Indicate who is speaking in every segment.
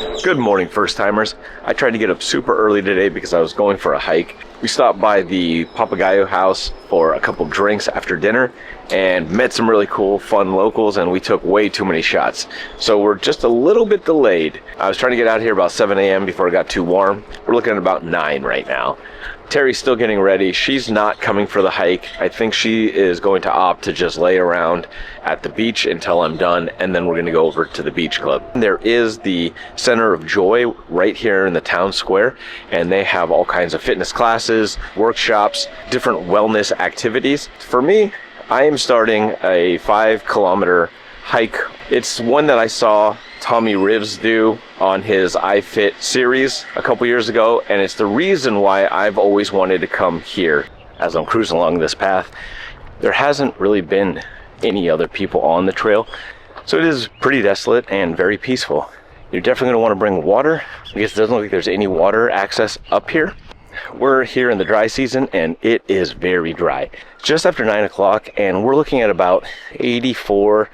Speaker 1: Good morning, first timers. I tried to get up super early today because I was going for a hike. We stopped by the Papagayo house for a couple drinks after dinner and met some really cool, fun locals, and we took way too many shots. So we're just a little bit delayed. I was trying to get out here about 7 a.m. before it got too warm. We're looking at about 9 right now. Terry's still getting ready. She's not coming for the hike. I think she is going to opt to just lay around at the beach until I'm done, and then we're going to go over to the beach club. There is the Center of Joy right here in the town square, and they have all kinds of fitness classes, workshops, different wellness activities. For me, I am starting a 5-kilometer hike. It's one that I saw Tommy Rivs do on his iFit series a couple years ago, and it's the reason why I've always wanted to come here. As I'm cruising along this path, there hasn't really been any other people on the trail, so it is pretty desolate and very peaceful. You're definitely going to want to bring water because it doesn't look like there's any water access up here. We're here in the dry season and it is very dry. It's just after 9 o'clock and we're looking at about 84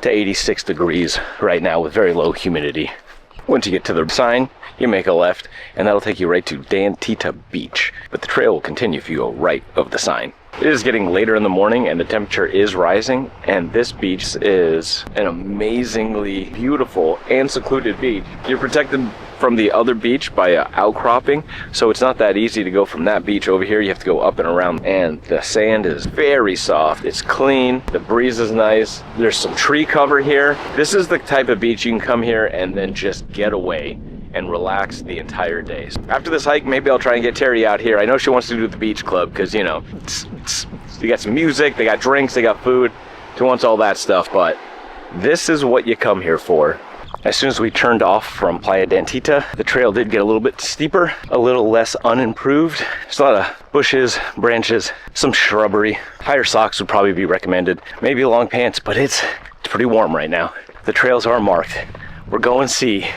Speaker 1: to 86 degrees right now with very low humidity. Once you get to the sign, you make a left and that'll take you right to Dantita Beach, but the trail will continue if you go right of the sign. It is getting later in the morning and the temperature is rising, and this beach is an amazingly beautiful and secluded beach. You're protected from the other beach by an outcropping, so it's not that easy to go from that beach over here. You have to go up and around, and the sand is very soft. It's clean, the breeze is nice, there's some tree cover here. This is the type of beach you can come here and then just get away and relax the entire day. After this hike, maybe I'll try and get Terry out here. I know she wants to do the beach club because, you know, you got some music, they got drinks, they got food. She wants all that stuff, but this is what you come here for. As soon as we turned off from Playa Dantita, the trail did get a little bit steeper, a little less unimproved. There's a lot of bushes, branches, some shrubbery. Higher socks would probably be recommended, maybe long pants, but it's pretty warm right now. The trails are marked. We're going sea.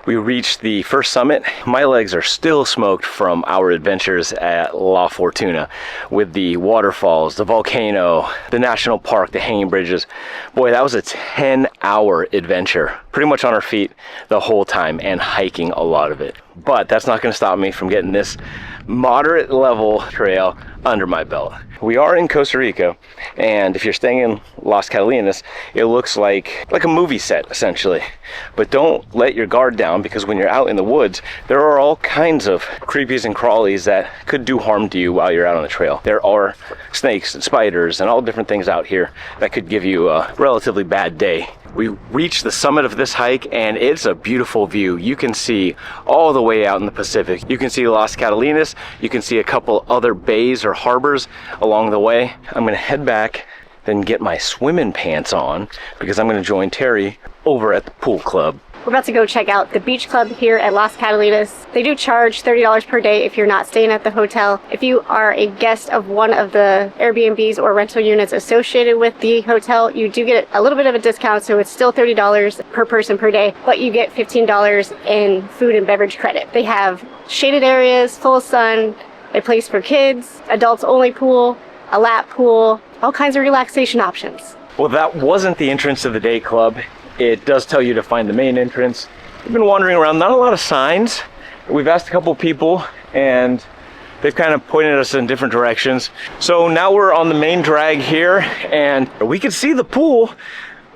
Speaker 1: We reached the first summit. My legs are still smoked from our adventures at La Fortuna with the waterfalls, the volcano, the national park, the hanging bridges. Boy, that was a 10-hour adventure, pretty much on our feet the whole time and hiking a lot of it. But that's not going to stop me from getting this moderate level trail under my belt. We are in Costa Rica, and if you're staying in Las Catalinas, it looks like a movie set essentially. But don't let your guard down, because when you're out in the woods, there are all kinds of creepies and crawlies that could do harm to you while you're out on the trail. There are snakes and spiders and all different things out here that could give you a relatively bad day. We reached the summit of this hike and it's a beautiful view. You can see all the way out in the Pacific. You can see Las Catalinas. You can see a couple other bays or harbors along the way. I'm gonna head back, then get my swimming pants on because I'm gonna join Terry over at the pool club.
Speaker 2: We're about to go check out the beach club here at Las Catalinas. They do charge $30 per day if you're not staying at the hotel. If you are a guest of one of the Airbnbs or rental units associated with the hotel, you do get a little bit of a discount, so it's still $30 per person per day, but you get $15 in food and beverage credit. They have shaded areas, full sun, a place for kids, adults only pool, a lap pool, all kinds of relaxation options.
Speaker 1: Well, that wasn't the entrance to the day club. It does tell you to find the main entrance. We've been wandering around, not a lot of signs. We've asked a couple people and they've kind of pointed us in different directions. So now we're on the main drag here and we could see the pool,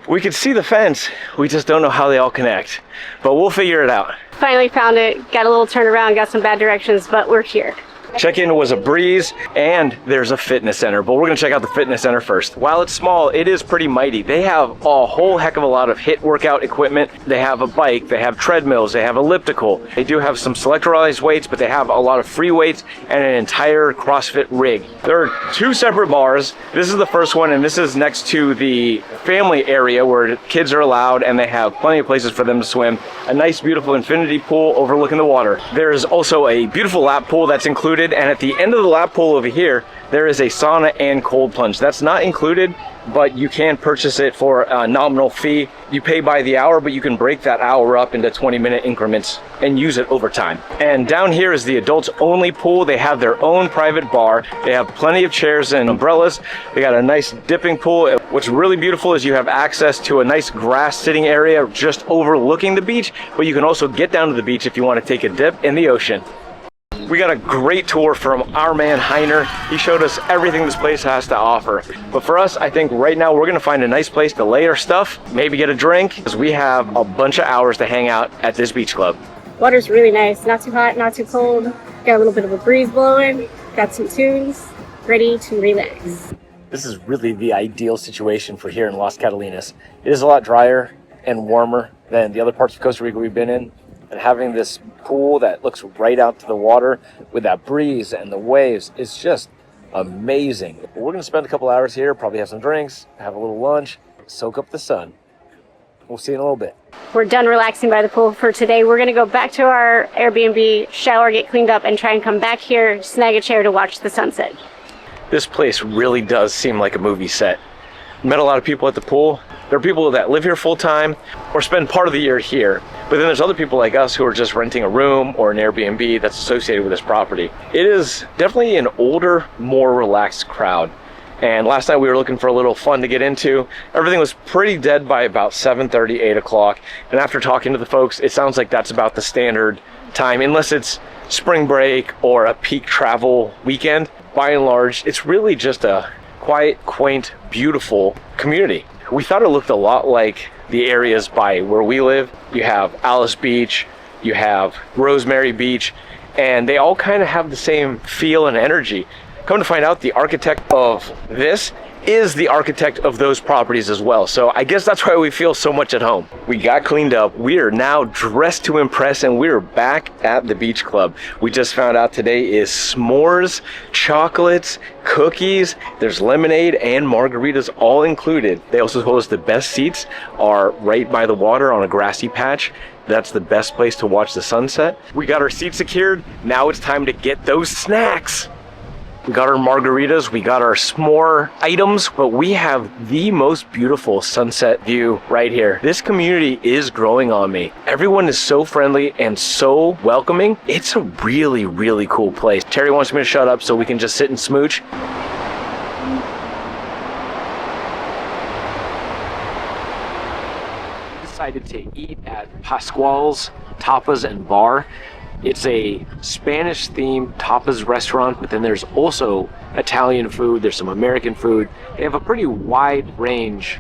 Speaker 1: we could see the fence. We just don't know how they all connect, but we'll figure it out.
Speaker 2: Finally found it, got a little turnaround, got some bad directions, but we're here.
Speaker 1: Check-in was a breeze, and there's a fitness center, but we're gonna check out the fitness center first. While it's small, it is pretty mighty. They have a whole heck of a lot of HIIT workout equipment. They have a bike, they have treadmills, they have elliptical. They do have some selectorized weights, but they have a lot of free weights and an entire CrossFit rig. There are 2 separate bars. This is the first one, and this is next to the family area where kids are allowed, and they have plenty of places for them to swim. A nice, beautiful infinity pool overlooking the water. There's also a beautiful lap pool that's included, and at the end of the lap pool over here, there is a sauna and cold plunge. That's not included, but you can purchase it for a nominal fee. You pay by the hour, but you can break that hour up into 20-minute increments and use it over time. And down here is the adults only pool. They have their own private bar. They have plenty of chairs and umbrellas. They got a nice dipping pool What's really beautiful is you have access to a nice grass sitting area just overlooking the beach, but you can also get down to the beach if you want to take a dip in the ocean. We got a great tour from our man Heiner. He showed us everything this place has to offer. But for us, I think right now we're gonna find a nice place to lay our stuff, maybe get a drink, because we have a bunch of hours to hang out at this beach club.
Speaker 2: Water's really nice, not too hot, not too cold. Got a little bit of a breeze blowing, got some tunes, ready to relax.
Speaker 1: This is really the ideal situation for here in Las Catalinas. It is a lot drier and warmer than the other parts of Costa Rica we've been in. And having this pool that looks right out to the water with that breeze and the waves is just amazing. We're going to spend a couple hours here, probably have some drinks, have a little lunch, soak up the sun. We'll see you in a little bit.
Speaker 2: We're done relaxing by the pool for today. We're going to go back to our Airbnb, shower, get cleaned up, and try and come back here, snag a chair to watch the sunset.
Speaker 1: This place really does seem like a movie set. Met a lot of people at the pool. There are people that live here full time or spend part of the year here. But then there's other people like us who are just renting a room or an Airbnb that's associated with this property. It is definitely an older, more relaxed crowd. And last night we were looking for a little fun to get into. Everything was pretty dead by about 7:30, 8 o'clock. And after talking to the folks, it sounds like that's about the standard time, unless it's spring break or a peak travel weekend. By and large, it's really just a quiet, quaint, beautiful community. We thought it looked a lot like the areas by where we live. You have Alice Beach, you have Rosemary Beach, and they all kind of have the same feel and energy. Come to find out, the architect of this is the architect of those properties as well. So I guess that's why we feel so much at home. We got cleaned up. We are now dressed to impress, and we are back at the beach club. We just found out today is s'mores, chocolates, cookies, there's lemonade and margaritas all included. They also told us the best seats are right by the water on a grassy patch. That's the best place to watch the sunset. We got our seats secured. Now it's time to get those snacks. We got our margaritas, we got our s'more items, but we have the most beautiful sunset view right here. This community is growing on me. Everyone is so friendly and so welcoming. It's a really, really cool place. Terry wants me to shut up so we can just sit and smooch. We decided to eat at Pascual's Tapas and Bar. It's a Spanish-themed tapas restaurant, but then there's also Italian food, there's some American food. They have a pretty wide range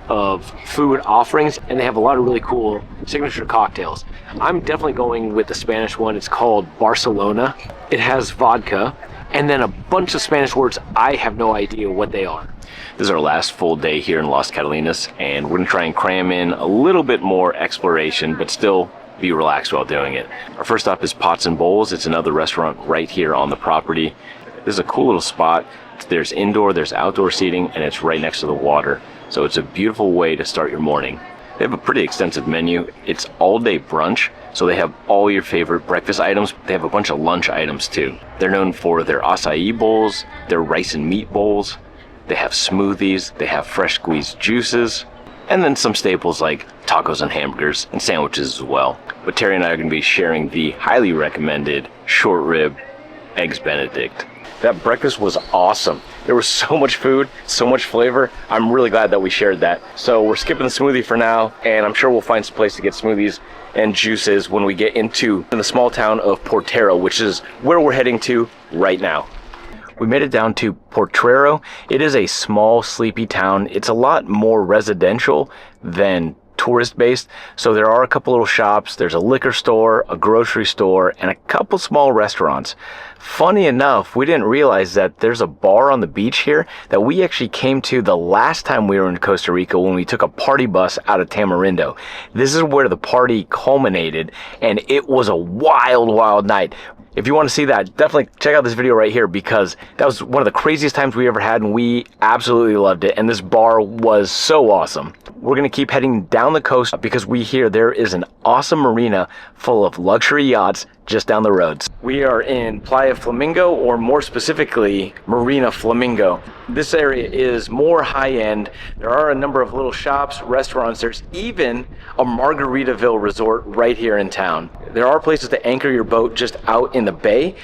Speaker 1: of food offerings, and they have a lot of really cool signature cocktails. I'm definitely going with the Spanish one. It's called Barcelona. It has vodka, and then a bunch of Spanish words. I have no idea what they are. This is our last full day here in Las Catalinas, and we're gonna try and cram in a little bit more exploration, but still be relaxed while doing it. Our first stop is Pots and Bowls. It's another restaurant right here on the property. This is a cool little spot. There's indoor, there's outdoor seating, and it's right next to the water. So it's a beautiful way to start your morning. They have a pretty extensive menu. It's all-day brunch, so they have all your favorite breakfast items. They have a bunch of lunch items too. They're known for their acai bowls, their rice and meat bowls. They have smoothies, they have fresh squeezed juices, and then some staples like tacos and hamburgers and sandwiches as well. But Terry and I are going to be sharing the highly recommended short rib eggs Benedict. That breakfast was awesome. There was so much food, so much flavor. I'm really glad that we shared that. So we're skipping the smoothie for now, and I'm sure we'll find some place to get smoothies and juices when we get into the small town of Potrero, which is where we're heading to right now. We made it down to Potrero. It is a small, sleepy town. It's a lot more residential than tourist-based. So there are a couple little shops. There's a liquor store, a grocery store, and a couple small restaurants. Funny enough, we didn't realize that there's a bar on the beach here that we actually came to the last time we were in Costa Rica when we took a party bus out of Tamarindo. This is where the party culminated, and it was a wild, wild night. If you want to see that, definitely check out this video right here, because that was one of the craziest times we ever had, and we absolutely loved it. And this bar was so awesome. We're going to keep heading down the coast because we hear there is an awesome marina full of luxury yachts just down the roads. We are in Playa Flamingo, or more specifically, Marina Flamingo. This area is more high-end. There are a number of little shops, restaurants. There's even a Margaritaville resort right here in town. There are places to anchor your boat just out in the bay,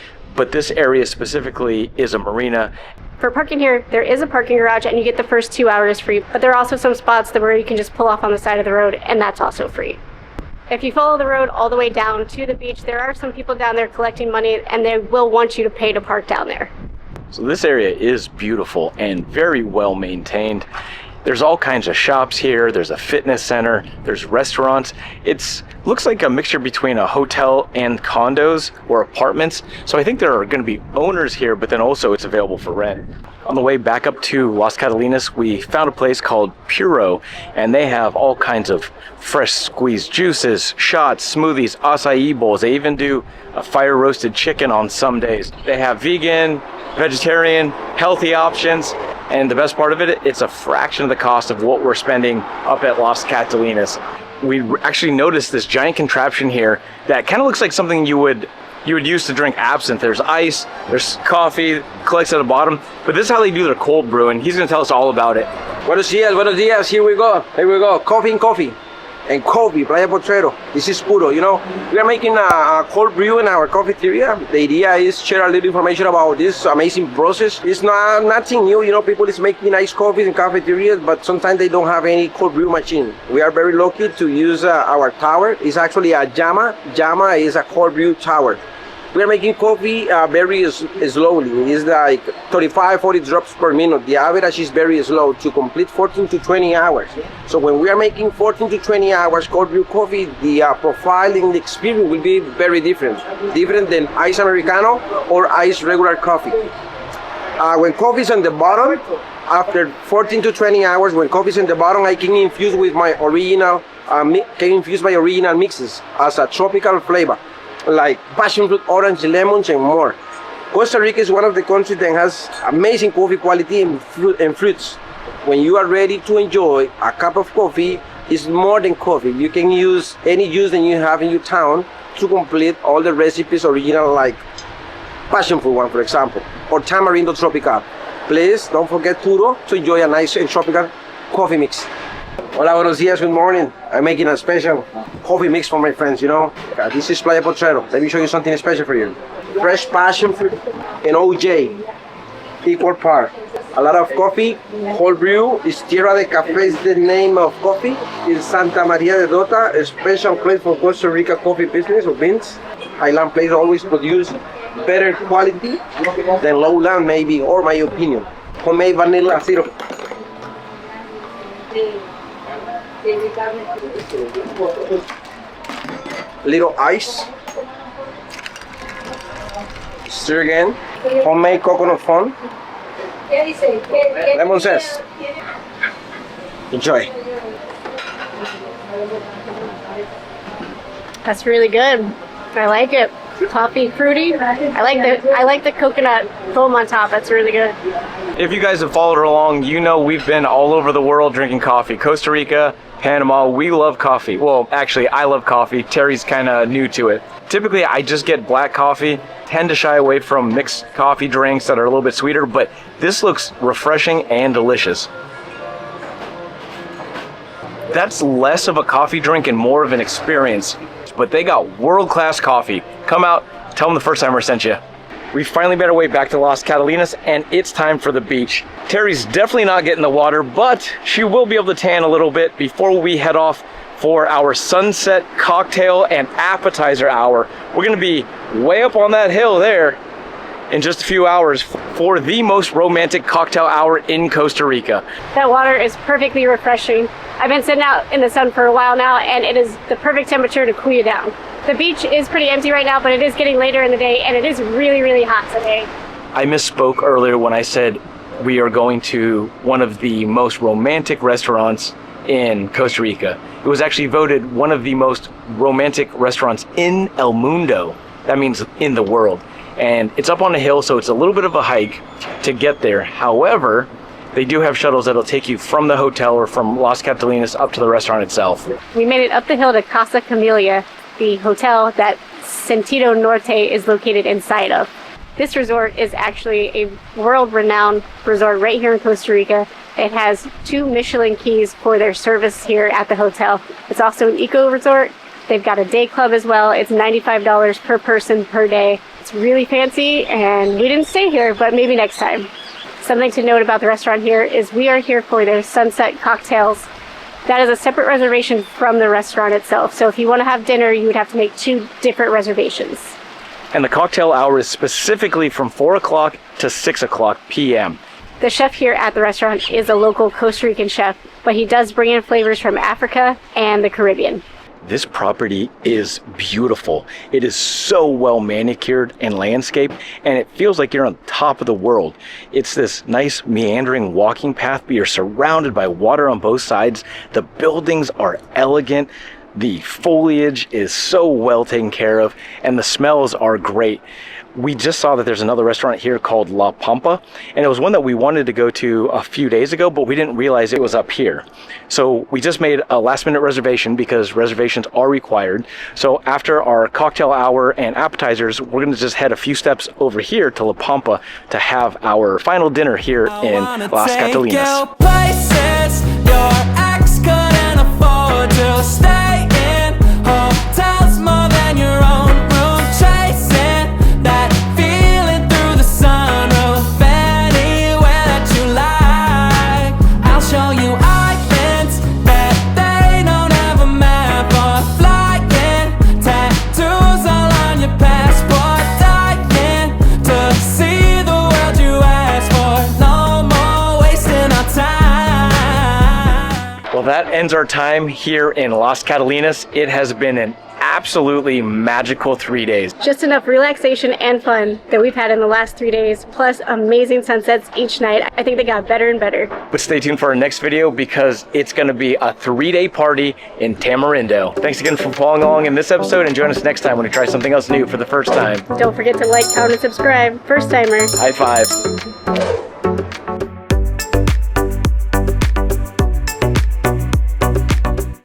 Speaker 1: but this area specifically is a marina.
Speaker 2: For parking here, there is a parking garage and you get the first 2 hours free, but there are also some spots where you can just pull off on the side of the road and that's also free. If you follow the road all the way down to the beach, there are some people down there collecting money and they will want you to pay to park down there.
Speaker 1: So this area is beautiful and very well maintained. There's all kinds of shops here. There's a fitness center, there's restaurants. It looks like a mixture between a hotel and condos or apartments. So I think there are going to be owners here, but then also it's available for rent. On the way back up to Las Catalinas, we found a place called Puro, and they have all kinds of fresh squeezed juices, shots, smoothies, acai bowls. They even do a fire roasted chicken on some days. They have vegan, vegetarian, healthy options. And the best part of it, it's a fraction of the cost of what we're spending up at Las Catalinas. We actually noticed this giant contraption here that kind of looks like something you would use to drink absinthe. There's ice, there's coffee, collects at the bottom, but this is how they do their cold brew, and he's gonna tell us all about it.
Speaker 3: Buenos dias, here we go, coffee. And coffee, Playa Flamingo. This is Puro, you know. We are making a cold brew in our cafeteria. The idea is share a little information about this amazing process. It's nothing new, you know, people is making nice coffees in cafeterias, but sometimes they don't have any cold brew machine. We are very lucky to use our tower. It's actually a llama. Llama is a cold brew tower. We are making coffee very slowly. It's like 35-40 drops per minute. The average is very slow to complete 14 to 20 hours. So when we are making 14 to 20 hours cold brew coffee, the profiling, the experience will be very different than ice Americano or ice regular coffee. When coffee is on the bottom, after 14 to 20 hours, when coffee is on the bottom, I can infuse with my original, mixes as a tropical flavor, like passion fruit, orange, lemons, and more. Costa Rica is one of the countries that has amazing coffee quality and fruits. When you are ready to enjoy a cup of coffee, it's more than coffee. You can use any juice that you have in your town to complete all the recipes original, like passion fruit one, for example, or tamarindo tropical. Please don't forget Puro to enjoy a nice and tropical coffee mix. Hola, buenos dias, good morning. I'm making a special coffee mix for my friends, you know. This is Playa Potrero. Let me show you something special for you. Fresh passion fruit and OJ, equal part. A lot of coffee, cold brew. Is Tierra de Café is the name of coffee. It's Santa Maria de Dota, a special place for Costa Rica coffee business or beans. Highland place always produce better quality than lowland, maybe, or my opinion. Homemade vanilla syrup. Little ice. Stir again. Homemade coconut foam. Lemon zest. Enjoy.
Speaker 2: That's really good. I like it. Coffee, fruity. I like the coconut foam on top. That's really good.
Speaker 1: If you guys have followed along, you know we've been all over the world drinking coffee. Costa Rica, Panama, we love coffee. Well, actually, I love coffee. Terry's kind of new to it. Typically, I just get black coffee, tend to shy away from mixed coffee drinks that are a little bit sweeter, but this looks refreshing and delicious. That's less of a coffee drink and more of an experience, but they got world-class coffee. Come out, tell them the first timer sent you. We finally made our way back to Las Catalinas, and it's time for the beach. Terry's definitely not getting the water, but she will be able to tan a little bit before we head off for our sunset cocktail and appetizer hour. We're gonna be way up on that hill there in just a few hours for the most romantic cocktail hour in Costa Rica.
Speaker 2: That water is perfectly refreshing. I've been sitting out in the sun for a while now, and it is the perfect temperature to cool you down. The beach is pretty empty right now, but it is getting later in the day, and it is really, really hot today.
Speaker 1: I misspoke earlier when I said we are going to one of the most romantic restaurants in Costa Rica. It was actually voted one of the most romantic restaurants in El Mundo. That means in the world. And it's up on a hill, so it's a little bit of a hike to get there. However, they do have shuttles that'll take you from the hotel or from Las Catalinas up to the restaurant itself.
Speaker 2: We made it up the hill to Casa Camellia, the hotel that Sentido Norte is located inside of. This resort is actually a world-renowned resort right here in Costa Rica. It has 2 Michelin keys for their service here at the hotel. It's also an eco resort, They've got a day club as well. It's $95 per person per day. It's really fancy, and we didn't stay here, but maybe next time. Something to note about the restaurant here is we are here for their sunset cocktails. That is a separate reservation from the restaurant itself. So if you want to have dinner, you would have to make 2 different reservations.
Speaker 1: And the cocktail hour is specifically from 4 o'clock to 6 o'clock p.m.
Speaker 2: The chef here at the restaurant is a local Costa Rican chef, but he does bring in flavors from Africa and the Caribbean.
Speaker 1: This property is beautiful. It is so well manicured and landscaped, and it feels like you're on top of the world. It's this nice meandering walking path, but you're surrounded by water on both sides. The buildings are elegant. The foliage is so well taken care of, and the smells are great. We just saw that there's another restaurant here called La Pampa, and it was one that we wanted to go to a few days ago, but we didn't realize it was up here. So we just made a last-minute reservation because reservations are required. So after our cocktail hour and appetizers, we're going to just head a few steps over here to La Pampa to have our final dinner here in Las Catalinas.
Speaker 4: Places your ex couldn't afford to stay in, hotels more than your own room, chasing that feeling through the sunroof, anywhere that you like. I'll show you islands that they don't have a map or flying, tattoos all on your passport, dying to see the world you asked for. No more wasting our time.
Speaker 1: Well, that ends our time here in Las Catalinas. It has been an absolutely magical 3 days.
Speaker 2: Just enough relaxation and fun that we've had in the last 3 days, plus amazing sunsets each night. I think they got better and better.
Speaker 1: But stay tuned for our next video because it's going to be a 3-day party in Tamarindo. Thanks again for following along in this episode, and join us next time when we try something else new for the first time.
Speaker 2: Don't forget to like, comment, and subscribe. First timers.
Speaker 1: High five.